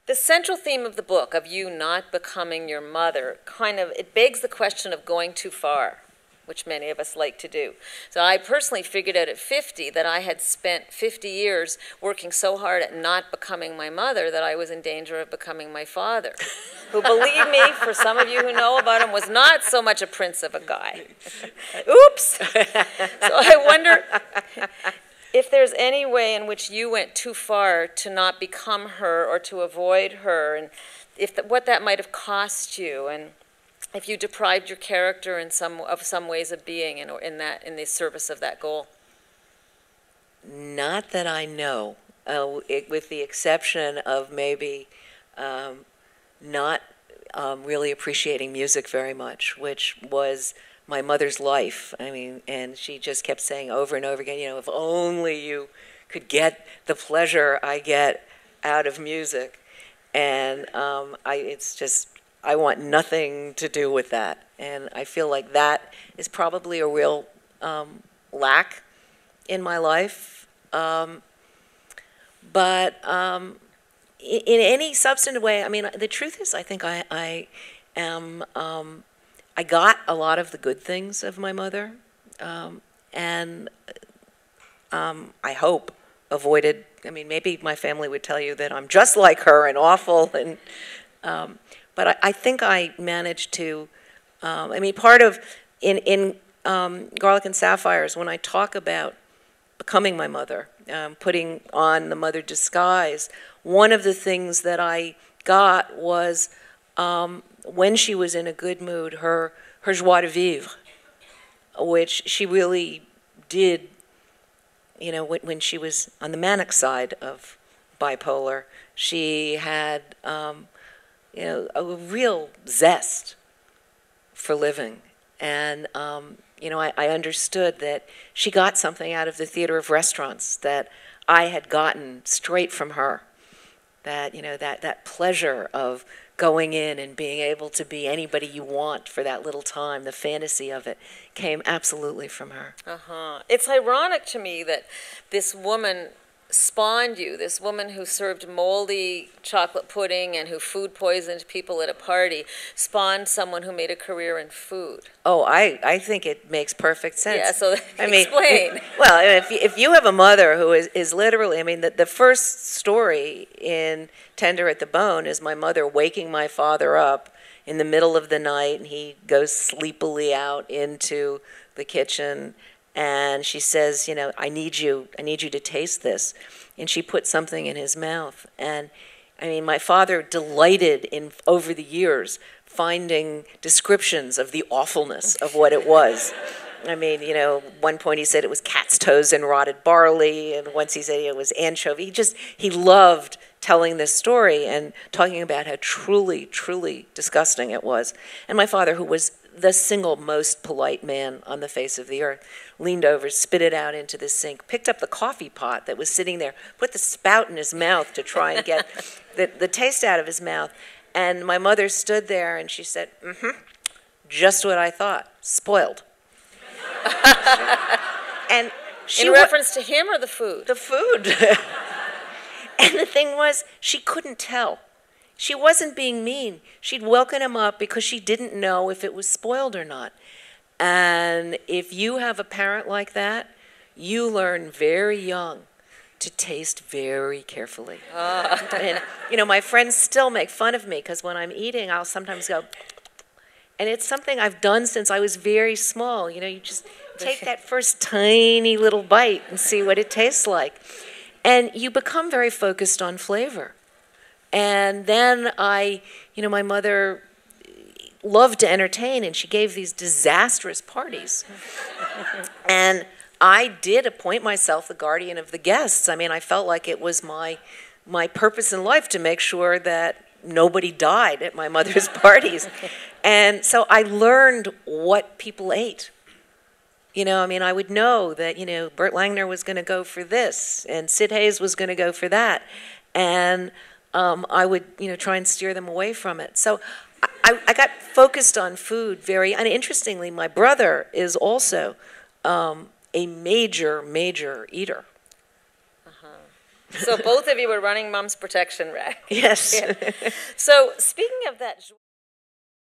The central theme of the book, of you not becoming your mother, it begs the question of going too far, which many of us like to do. So I personally figured out at 50 that I had spent 50 years working so hard at not becoming my mother that I was in danger of becoming my father, who, believe me, for some of you who know about him, was not so much a prince of a guy. Oops! So I wonder if there's any way in which you went too far to not become her or to avoid her, and what that might have cost you, and if you deprived your character of some ways of being in the service of that goal. Not that I know, with the exception of maybe not really appreciating music very much, which was my mother's life. I mean, and she just kept saying over and over again, you know, if only you could get the pleasure I get out of music. And I want nothing to do with that. And I feel like that is probably a real lack in my life. But in any substantive way, I mean, the truth is, I think I got a lot of the good things of my mother, and I hope avoided. I mean, maybe my family would tell you that I'm just like her and awful, and but I think I managed to. I mean, part of in Garlic and Sapphires, when I talk about becoming my mother, putting on the mother disguise, one of the things that I got was, when she was in a good mood, her joie de vivre, which she really did, you know, when she was on the manic side of bipolar, she had, you know, a real zest for living. And, you know, I understood that she got something out of the theater of restaurants that I had gotten straight from her. That, you know, that pleasure of going in and being able to be anybody you want for that little time, the fantasy of it, came absolutely from her. It's ironic to me that this woman spawned you, this woman who served moldy chocolate pudding and who food poisoned people at a party, spawned someone who made a career in food. Oh, I think it makes perfect sense. Yeah, so explain. Well, if you have a mother who is literally, I mean, the first story in Tender at the Bone is my mother waking my father up in the middle of the night, and he goes sleepily out into the kitchen, and she says, you know, I need you to taste this. And she put something in his mouth. And I mean, my father delighted in, over the years, finding descriptions of the awfulness of what it was. I mean, you know, one point he said it was cat's toes and rotted barley, and once he said it was anchovy. He loved telling this story and talking about how truly, truly disgusting it was. And my father, who was the single most polite man on the face of the earth, leaned over, spit it out into the sink, picked up the coffee pot that was sitting there, put the spout in his mouth to try and get the taste out of his mouth. And my mother stood there and she said, just what I thought, spoiled. And she in reference to him or the food? The food. And the thing was, she couldn't tell. She wasn't being mean. She'd welcome him up because she didn't know if it was spoiled or not. And if you have a parent like that, you learn very young to taste very carefully. And, you know, my friends still make fun of me because when I'm eating, I'll sometimes go, and it's something I've done since I was very small. You know, you just take that first tiny little bite and see what it tastes like. And you become very focused on flavor. And then you know, my mother loved to entertain, and she gave these disastrous parties. And I did appoint myself the guardian of the guests. I mean, I felt like it was my purpose in life to make sure that nobody died at my mother's parties. And so I learned what people ate. You know, I mean, I would know that, you know, Burt Langner was going to go for this, and Sid Hayes was going to go for that. And I would, you know, try and steer them away from it. So I got focused on food and interestingly, my brother is also a major, major eater. So both of you were running Mom's protection rack. Yes. Yeah. So speaking of that.